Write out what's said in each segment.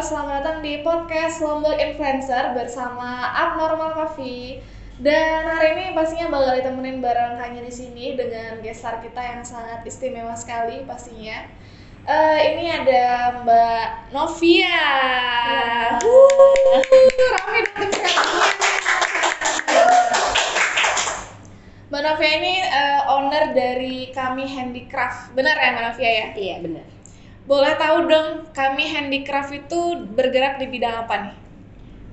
selamat datang di podcast Lombok Influencer bersama Abnormal Coffee. Dan hari ini pastinya bakal ditemenin bareng Kanya di sini dengan guest star kita yang sangat istimewa sekali pastinya. Ini ada Mbak Novia. Ramai dong sekali. Mbak Novia ini owner dari Kami Handicraft. Benar ya Mbak Novia ya? Iya, benar. Boleh tahu dong, Kami Handicraft itu bergerak di bidang apa nih?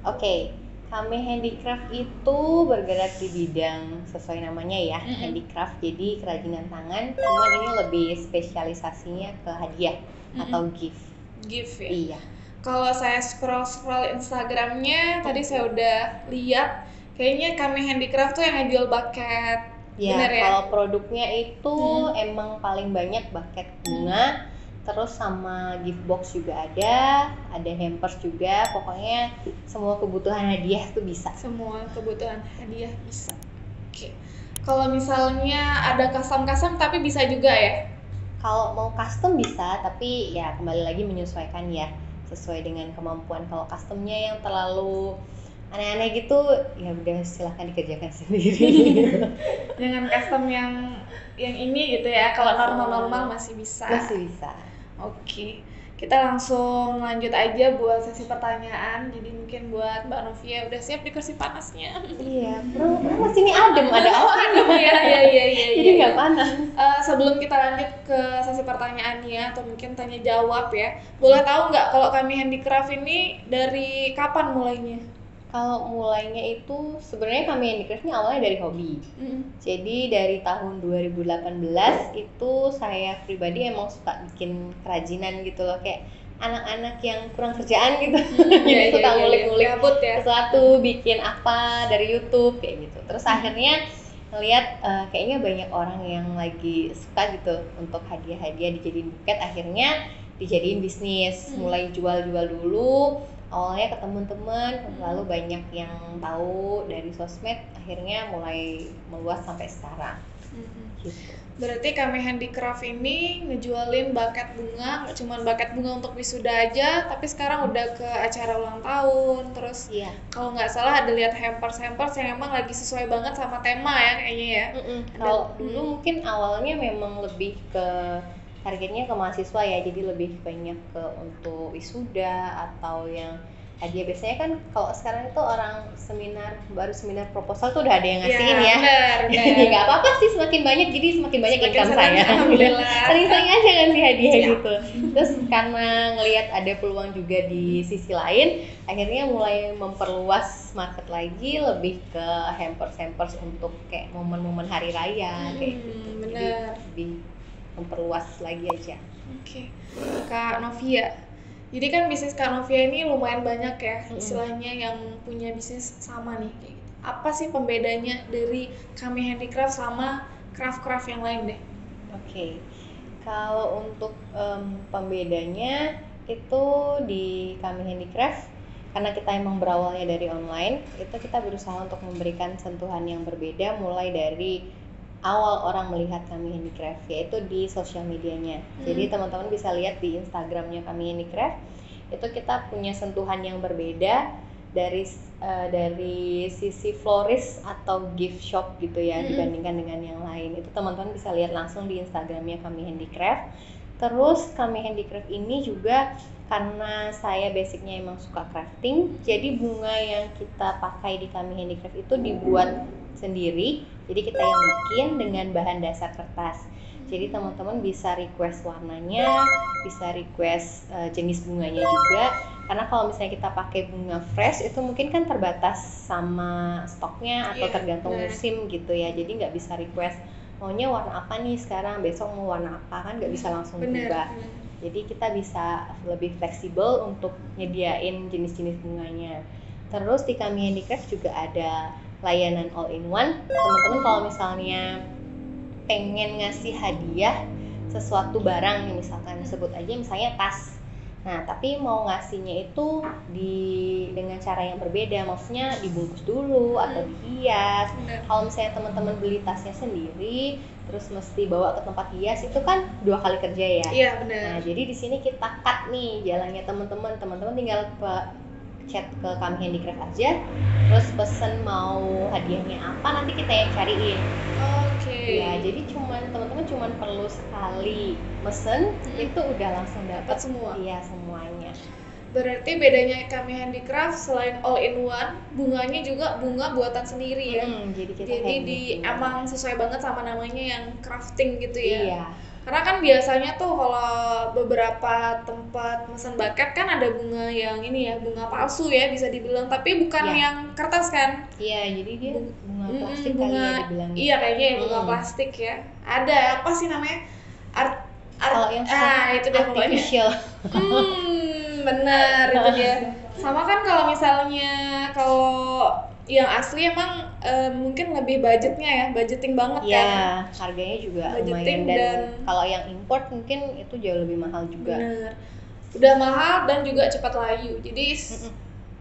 Oke, Kami Handicraft itu bergerak di bidang sesuai namanya ya, handicraft, jadi kerajinan tangan. Cuman ini lebih spesialisasinya ke hadiah atau gift. Gift ya? Iya. Kalau saya scroll Instagramnya, tadi saya udah lihat, kayaknya Kami Handicraft tuh yang ngejual bucket. Ya, bener ya? kalau produknya itu emang paling banyak bucket bunga. Terus sama gift box juga ada hampers juga, pokoknya semua kebutuhan hadiah tuh bisa. Semua kebutuhan hadiah bisa. Oke. Kalau misalnya ada custom tapi bisa juga ya? Kalau mau custom bisa, tapi ya kembali lagi menyesuaikan ya, sesuai dengan kemampuan. Kalau customnya yang terlalu aneh-aneh gitu, ya udah silahkan dikerjakan sendiri. Dengan custom yang ini gitu ya, kalau normal-normal masih bisa. Masih bisa. Oke, kita langsung lanjut aja buat sesi pertanyaan. Jadi mungkin buat Mbak Novia udah siap di kursi panasnya? Iya, bro, sini adem, ada adem ya. Jadi nggak panas. Sebelum kita lanjut ke sesi pertanyaannya atau mungkin tanya jawab ya, boleh tahu nggak kalau Kami Handicraft ini dari kapan mulainya? Kalau mulainya itu sebenarnya Kami Handicraft ini awalnya dari hobi. Jadi dari tahun 2018 itu saya pribadi emang suka bikin kerajinan gitu loh, kayak anak-anak yang kurang kerjaan gitu. Jadi suka ngulik-ngulik sesuatu, bikin apa dari YouTube kayak gitu. Terus akhirnya ngeliat kayaknya banyak orang yang lagi suka gitu untuk hadiah-hadiah dijadiin buket, akhirnya dijadiin bisnis. Mulai jual-jual dulu. Awalnya ke teman-teman, lalu banyak yang tahu dari sosmed, akhirnya mulai meluas sampai sekarang. Gitu. Berarti Kami Handicraft ini ngejualin buket bunga, nggak cuma buket bunga untuk wisuda aja, tapi sekarang udah ke acara ulang tahun. Terus kalau nggak salah ada lihat hampers yang emang lagi sesuai banget sama tema ya kayaknya ya. Kalau dulu mungkin awalnya memang lebih ke targetnya ke mahasiswa ya, jadi lebih banyak ke untuk wisuda atau yang hadiah. Biasanya kan kalau sekarang itu orang baru seminar proposal tuh udah ada yang ngasihin ya. Nggak apa-apa sih, semakin banyak jadi semakin banyak income saya. Sering-sering aja ngasih hadiah gitu. Terus karena ngelihat ada peluang juga di sisi lain, akhirnya mulai memperluas market lagi, lebih ke hampers untuk kayak momen-momen hari raya kayak gitu. Jadi lebih memperluas lagi aja. Oke. Kak Novia, jadi kan bisnis Kak Novia ini lumayan banyak ya, istilahnya yang punya bisnis sama nih kayak gitu. Apa sih pembedanya dari Kami Handicraft sama craft-craft yang lain deh? Oke. Kalau untuk pembedanya itu di Kami Handicraft, karena kita emang berawalnya dari online, itu kita berusaha untuk memberikan sentuhan yang berbeda mulai dari awal orang melihat Kami Handicraft, yaitu di sosial medianya. Jadi teman-teman bisa lihat di Instagramnya Kami Handicraft, itu kita punya sentuhan yang berbeda dari sisi florist atau gift shop gitu ya, dibandingkan dengan yang lain. Itu teman-teman bisa lihat langsung di Instagramnya Kami Handicraft. Terus Kami Handicraft ini juga karena saya basicnya emang suka crafting, jadi bunga yang kita pakai di Kami Handicraft itu dibuat sendiri. Jadi kita yang bikin dengan bahan dasar kertas. Jadi teman-teman bisa request warnanya, bisa request jenis bunganya juga. Karena kalau misalnya kita pakai bunga fresh itu mungkin kan terbatas sama stoknya atau tergantung musim gitu ya. Jadi nggak bisa request maunya warna apa nih sekarang, besok mau warna apa, kan nggak bisa langsung berubah. Jadi kita bisa lebih fleksibel untuk nyediain jenis-jenis bunganya. Terus di Kami Handicraft juga ada layanan all in one. Teman-teman kalau misalnya pengen ngasih hadiah sesuatu barang, misalkan sebut aja misalnya tas. Nah, tapi mau ngasihnya itu dengan cara yang berbeda, maksudnya dibungkus dulu atau dihias. Kalau misalnya teman-teman beli tasnya sendiri, terus mesti bawa ke tempat hias, itu kan 2 kali kerja ya. Iya Nah, benar. jadi di sini kita cut nih jalannya teman-teman tinggal chat ke kami handicraft aja, terus pesen mau hadiahnya apa, nanti kita yang cariin. Oke. Ya, jadi teman-teman cuman perlu sekali mesen, itu udah langsung dapat semua. Iya, semuanya. Berarti bedanya kami handicraft selain all in one, bunganya juga bunga buatan sendiri ya. Jadi kita emang sesuai banget sama namanya yang crafting gitu ya. Iya. Karena kan biasanya tuh kalau beberapa tempat mesen buket kan ada bunga yang ini ya, bunga palsu ya bisa dibilang, tapi bukan yang kertas kan. Iya, jadi dia bunga plastik bunga, kali ya dibilangnya. Iya kayaknya ya bunga plastik ya. Ada apa sih namanya? Kalau yang itu deh artificial. Benar itu dia. Sama kan kalau misalnya yang asli emang mungkin lebih budgeting banget kan. Iya, harganya juga lumayan, dan kalau yang import mungkin itu jauh lebih mahal juga. Benar. Udah mahal dan juga cepat layu. Jadi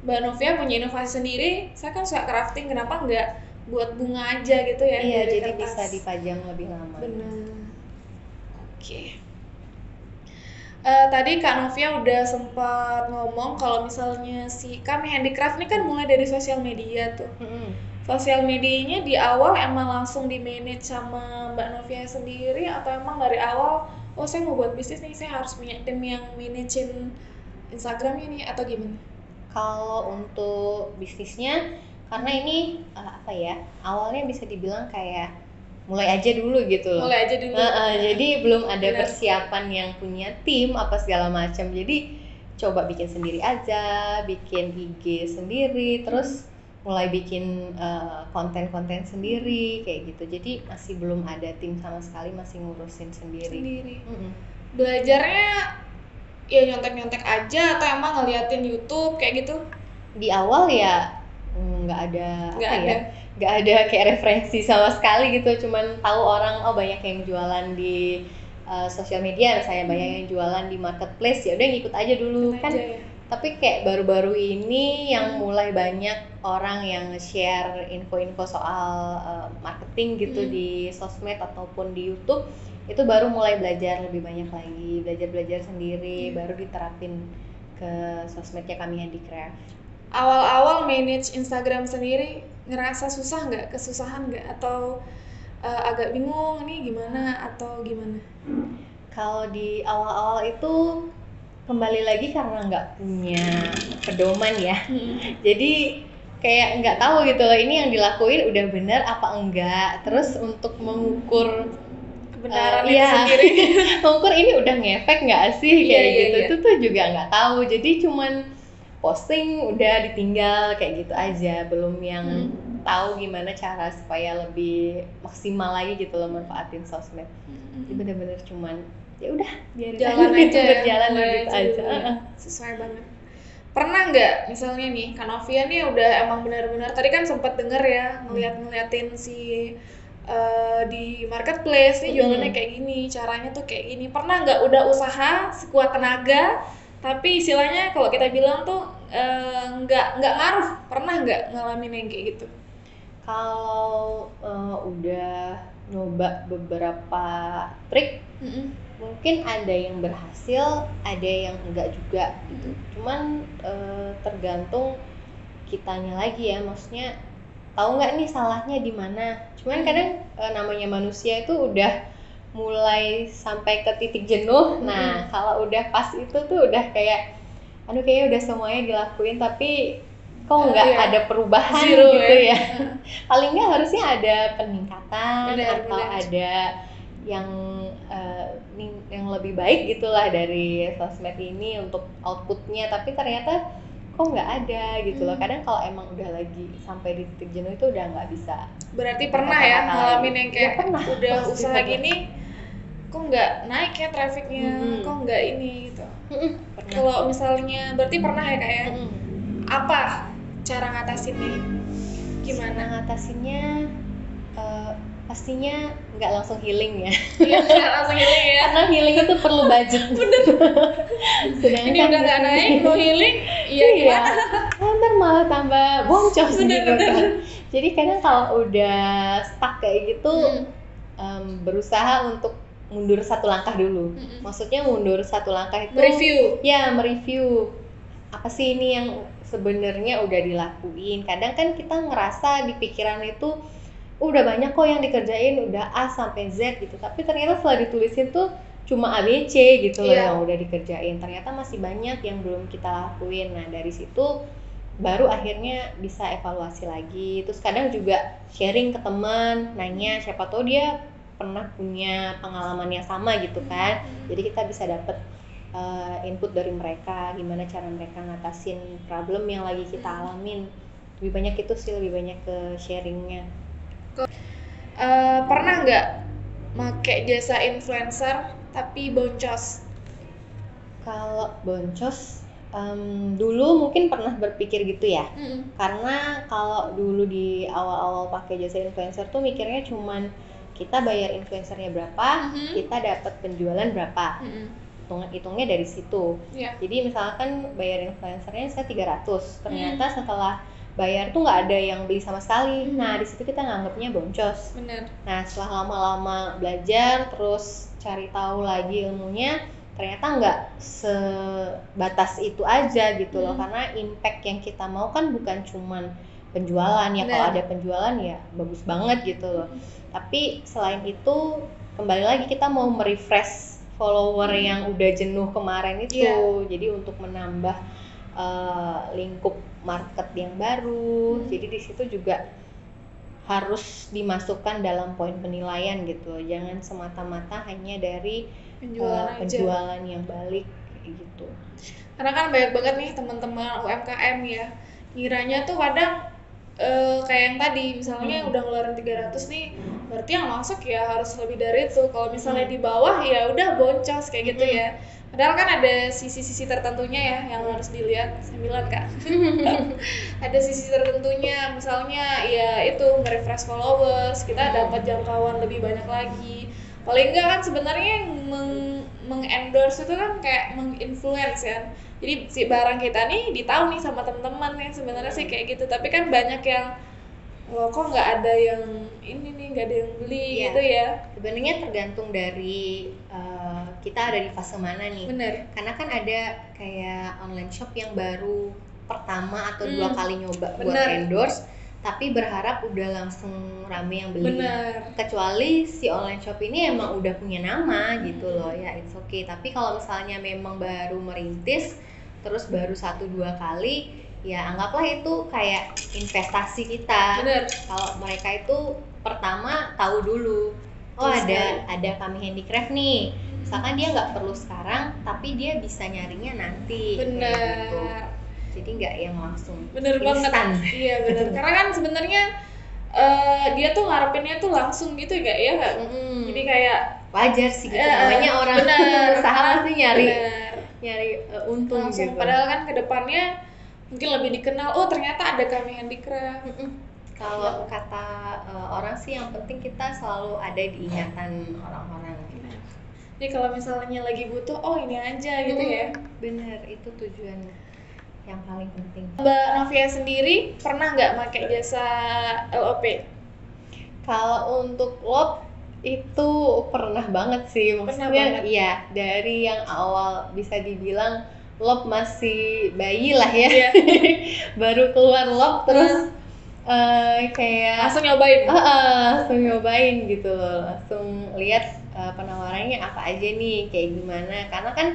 Mbak Novia punya inovasi sendiri. Saya kan suka crafting, kenapa enggak buat bunga aja gitu ya? Iya, dari jadi kertas. bisa dipajang lebih lama. Benar. Oke. Tadi Kak Novia udah sempat ngomong kalau misalnya si kami handicraft ini kan mulai dari sosial media tuh. Sosial medianya di awal emang langsung di manage sama Mbak Novia sendiri, atau emang dari awal saya mau buat bisnis nih, saya harus punya tim yang managein Instagramnya nih, atau gimana? Kalau untuk bisnisnya, karena ini awalnya bisa dibilang kayak mulai aja dulu gitu loh. Mulai aja dulu. Jadi belum ada persiapan yang punya tim apa segala macam. Jadi coba bikin sendiri aja, bikin IG sendiri, terus mulai bikin konten-konten sendiri kayak gitu. Jadi masih belum ada tim sama sekali, masih ngurusin sendiri. Belajarnya ya nyontek-nyontek aja atau emang ngeliatin YouTube kayak gitu? Di awal ya nggak ada kayak referensi sama sekali gitu, cuman tahu orang banyak yang jualan di sosial media, saya banyak yang jualan di marketplace, ya udah ngikut aja dulu kan. Tapi kayak baru-baru ini yang mulai banyak orang yang share info-info soal marketing gitu di sosmed ataupun di YouTube, itu baru mulai belajar lebih banyak lagi, belajar sendiri, baru diterapin ke sosmednya kami handicraft. Awal-awal manage Instagram sendiri ngerasa susah nggak, kesusahan nggak, atau agak bingung ini gimana atau gimana? Kalau di awal-awal itu kembali lagi karena nggak punya pedoman ya, jadi kayak nggak tahu gitu loh ini yang dilakuin udah benar apa enggak, terus untuk mengukur kebenaran sendiri, mengukur ini udah ngefek nggak sih kayak gitu. Itu tuh juga nggak tahu, jadi cuman posting udah ditinggal kayak gitu aja, belum yang tahu gimana cara supaya lebih maksimal lagi gitu loh manfaatin sosmed. Jadi bener-bener cuman ya udah biarin jalan aja, berjalan gitu aja. Sesuai banget. Pernah nggak misalnya nih Kak Novia nih udah emang benar-benar, tadi kan sempat denger ya ngeliatin si di marketplace nih jualannya kayak gini, caranya tuh kayak gini. Pernah nggak udah usaha sekuat tenaga tapi istilahnya kalau kita bilang tuh nggak ngaruh? Pernah nggak ngalamin yang kayak gitu? Kalau udah nyoba beberapa trik, mungkin ada yang berhasil, ada yang enggak juga gitu. Cuman tergantung kitanya lagi ya, maksudnya tahu nggak nih salahnya di mana. Cuman kadang namanya manusia itu udah mulai sampai ke titik jenuh. Nah, kalau udah pas itu tuh udah kayak kayaknya udah semuanya dilakuin tapi kok nggak ada perubahan gitu ya. Paling nggak harusnya ada peningkatan atau ada yang lebih baik gitulah dari sosmed ini untuk outputnya, tapi ternyata kok nggak ada gitu loh. Kadang kalau emang udah lagi sampai di titik jenuh itu udah nggak bisa. Berarti pernah ya ngalamin yang kayak udah usaha gini kok nggak naik ya trafficnya, kok nggak ini gitu. Kalau misalnya berarti pernah ya kayak apa cara ngatasinnya? Gimana ngatasinnya? Pastinya nggak langsung healing ya. Iya, nggak langsung healing ya. Karena healing itu perlu budget. Bener. Ini udah nggak naik, mau healing, gimana? Ntar malah tambah boncos gitu kan. Jadi kadang kalau udah stuck kayak gitu, berusaha untuk mundur satu langkah dulu. Maksudnya mundur satu langkah itu mereview apa sih ini yang sebenarnya udah dilakuin. Kadang kan kita ngerasa di pikiran itu udah banyak kok yang dikerjain, udah A sampai Z gitu, tapi ternyata setelah ditulisin tuh cuma ABC gitu loh yang udah dikerjain. Ternyata masih banyak yang belum kita lakuin. Nah dari situ baru akhirnya bisa evaluasi lagi. Terus kadang juga sharing ke teman, nanya siapa tahu dia pernah punya pengalaman yang sama gitu kan. Jadi kita bisa dapet input dari mereka, gimana cara mereka ngatasin problem yang lagi kita alamin. Lebih banyak itu sih, lebih banyak ke sharingnya. Pernah nggak make jasa influencer tapi boncos? Kalau boncos, dulu mungkin pernah berpikir gitu ya. Karena kalau dulu di awal-awal pakai jasa influencer tuh mikirnya cuman kita bayar influencernya berapa, kita dapat penjualan berapa. Hitungnya dari situ. Jadi misalkan bayar influencernya saya 300, ternyata setelah bayar tuh nggak ada yang beli sama sekali. Nah di situ kita nganggapnya boncos. Bener. Nah setelah lama-lama belajar terus cari tahu lagi ilmunya, ternyata nggak sebatas itu aja gitu loh. Karena impact yang kita mau kan bukan cuman penjualan ya. Kalau ada penjualan ya bagus banget gitu loh. Tapi selain itu kembali lagi kita mau merefresh follower yang udah jenuh kemarin itu. Jadi untuk menambah lingkup market yang baru. Jadi di situ juga harus dimasukkan dalam poin penilaian gitu. Jangan semata-mata hanya dari penjualan yang balik kayak gitu. Karena kan banyak banget nih teman-teman UMKM ya, ngiranya tuh kadang kayak yang tadi misalnya udah ngeluarin 300 nih, berarti yang masuk ya harus lebih dari itu. Kalau misalnya di bawah ya udah boncos kayak gitu ya. Padahal kan ada sisi-sisi tertentunya ya yang harus dilihat. 9 Kak. Ada sisi tertentunya, misalnya ya itu merefresh followers, kita dapat jangkauan lebih banyak lagi. Paling enggak kan sebenarnya yang mengendorse itu kan kayak menginfluence kan. Jadi si barang kita nih ditahu nih sama teman-teman yang sebenarnya sih kayak gitu. Tapi kan banyak yang loh kok nggak ada yang ini nih, nggak ada yang beli gitu ya. Sebenarnya tergantung dari kita ada di fase mana nih. Bener. Karena kan ada kayak online shop yang baru pertama atau 2 kali nyoba buat endorse, tapi berharap udah langsung rame yang beli. Kecuali si online shop ini emang udah punya nama gitu loh ya, it's okay. Tapi kalau misalnya memang baru merintis terus baru 1-2 kali, ya anggaplah itu kayak investasi kita. Kalau mereka itu pertama tahu dulu, oh ada Kami Handicraft nih, misalkan dia nggak perlu sekarang tapi dia bisa nyarinya nanti. Gitu. Jadi nggak yang langsung instan. Iya benar. Karena kan sebenarnya dia tuh ngarepinnya tuh langsung gitu ya Kak. Jadi kayak wajar sih gitu, namanya orang usaha pasti nyari untung langsung. gitu. Padahal kan kedepannya mungkin lebih dikenal, oh ternyata ada Kami Handicraft. Kalau kata orang sih yang penting kita selalu ada di ingatan orang-orang gitu. Jadi kalau misalnya lagi butuh, oh ini aja gitu ya. Bener, itu tujuan yang paling penting. Mbak Novia sendiri pernah nggak pakai jasa LOP? Kalau untuk LOP itu pernah banget sih, maksudnya iya, dari yang awal bisa dibilang LOP masih bayi lah ya. Baru keluar LOP terus kayak langsung nyobain. Langsung nyobain gitu loh, langsung lihat penawarannya apa aja nih, kayak gimana. Karena kan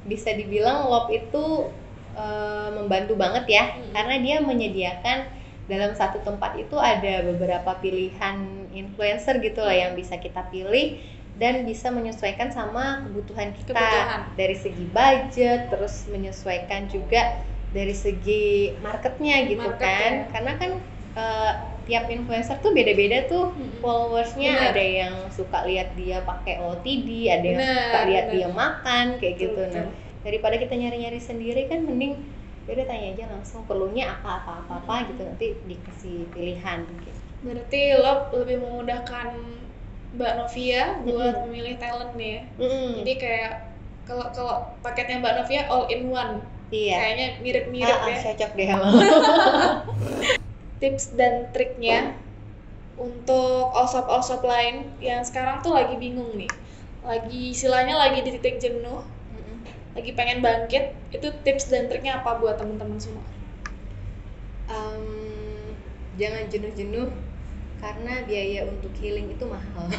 bisa dibilang LOP itu membantu banget ya, karena dia menyediakan dalam satu tempat itu ada beberapa pilihan influencer gitu lah yang bisa kita pilih dan bisa menyesuaikan sama kebutuhan kita. Dari segi budget, terus menyesuaikan juga dari segi marketnya gitu kan. Karena kan tiap influencer tuh beda-beda tuh followersnya. Ada yang suka lihat dia pakai OOTD, ada yang suka lihat dia makan kayak gitu. Nah daripada kita nyari-nyari sendiri kan mending udah tanya aja langsung perlunya apa gitu, nanti dikasih pilihan gitu. Berarti lo lebih memudahkan Mbak Novia buat memilih talent nih ya. Jadi kayak kalau paketnya Mbak Novia all in one. Kayaknya mirip-mirip ya. Cocok deh. Tips dan triknya untuk all shop lain yang sekarang tuh lagi bingung nih, lagi istilahnya lagi di titik jenuh, lagi pengen bangkit, itu tips dan triknya apa buat teman-teman semua? Jangan jenuh-jenuh karena biaya untuk healing itu mahal.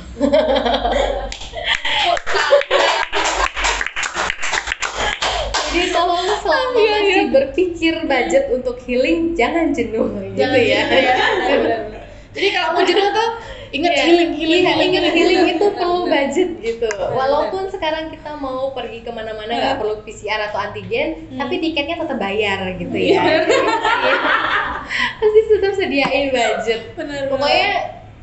Jadi tolong selama masih berpikir budget untuk healing, jangan jenuh gitu ya. Benar-benar. Jadi kalau mau jenuh tuh ingat healing itu perlu budget gitu. Walaupun sekarang kita mau pergi kemana-mana nggak perlu PCR atau antigen, tapi tiketnya tetap bayar gitu ya. Pasti tetap sediain budget. Pokoknya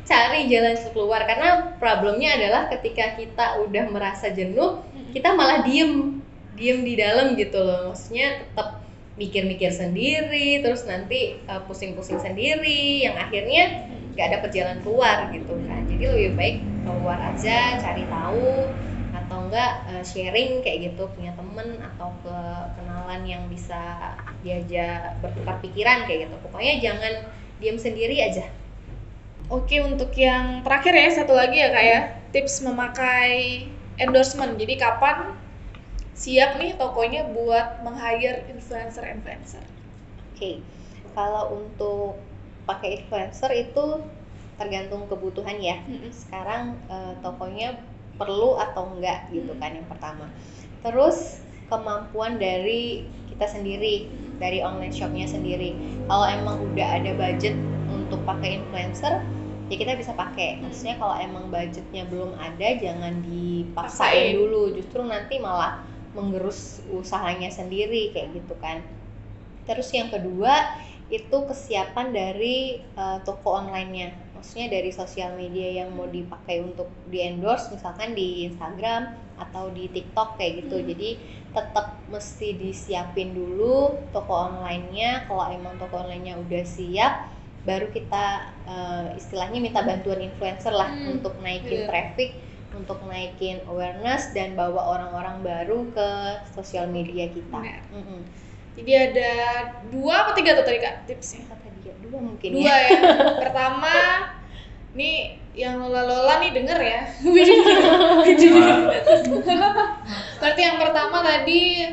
cari jalan keluar, karena problemnya adalah ketika kita udah merasa jenuh, kita malah diem di dalam gitu loh. Maksudnya tetap mikir-mikir sendiri, terus nanti pusing-pusing sendiri, yang akhirnya nggak ada jalan keluar gitu kan. Jadi lebih baik keluar aja, cari tahu, atau enggak sharing kayak gitu, punya temen atau ke kenalan yang bisa diajak bertukar pikiran kayak gitu. Pokoknya jangan diam sendiri aja. Oke, untuk yang terakhir ya, satu lagi ya Kak ya, tips memakai endorsement. Jadi kapan siap nih tokonya buat meng-hire influencer? Oke, kalau untuk pakai influencer itu tergantung kebutuhan ya. Sekarang tokonya perlu atau enggak gitu kan yang pertama. Terus kemampuan dari kita sendiri, dari online shopnya sendiri. Kalau emang udah ada budget untuk pakai influencer, ya kita bisa pakai. Maksudnya kalau emang budgetnya belum ada, jangan dipaksain dulu, justru nanti malah menggerus usahanya sendiri kayak gitu kan. Terus yang kedua itu kesiapan dari toko online-nya. Maksudnya dari sosial media yang mau dipakai untuk di-endorse, misalkan di Instagram atau di TikTok kayak gitu. Jadi tetap mesti disiapin dulu toko online-nya. Kalau emang toko online-nya udah siap, baru kita istilahnya minta bantuan influencer lah untuk naikin traffic, untuk naikin awareness dan bawa orang-orang baru ke sosial media kita. Jadi ada 2 atau 3 tuh tadi Kak tipsnya? Dua mungkin 2 ya. Pertama, nih yang Lola nih denger ya. Berarti yang pertama tadi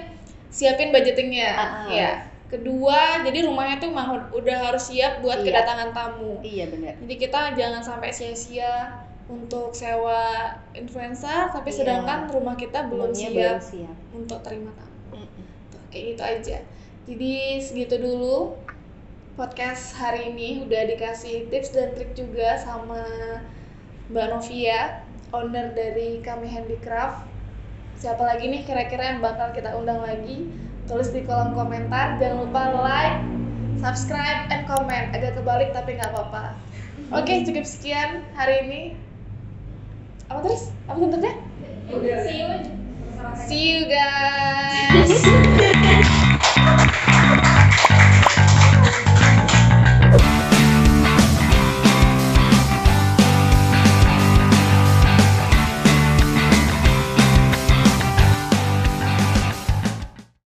siapin budgetingnya. Ya. Kedua, jadi rumahnya tuh memang udah harus siap buat kedatangan tamu. Iya benar. Jadi kita jangan sampai sia-sia untuk sewa influencer, tapi sedangkan rumah kita belum siap untuk terima tamu. Kayak gitu aja. Jadi segitu dulu podcast hari ini, udah dikasih tips dan trik juga sama Mbak Novia, owner dari Kami Handicraft. Siapa lagi nih kira-kira yang bakal kita undang lagi? Tulis di kolom komentar. Jangan lupa like, subscribe, and comment. Agak kebalik tapi nggak apa-apa. Oke, cukup sekian hari ini. Apa terus? Apa tuntuknya? See you guys.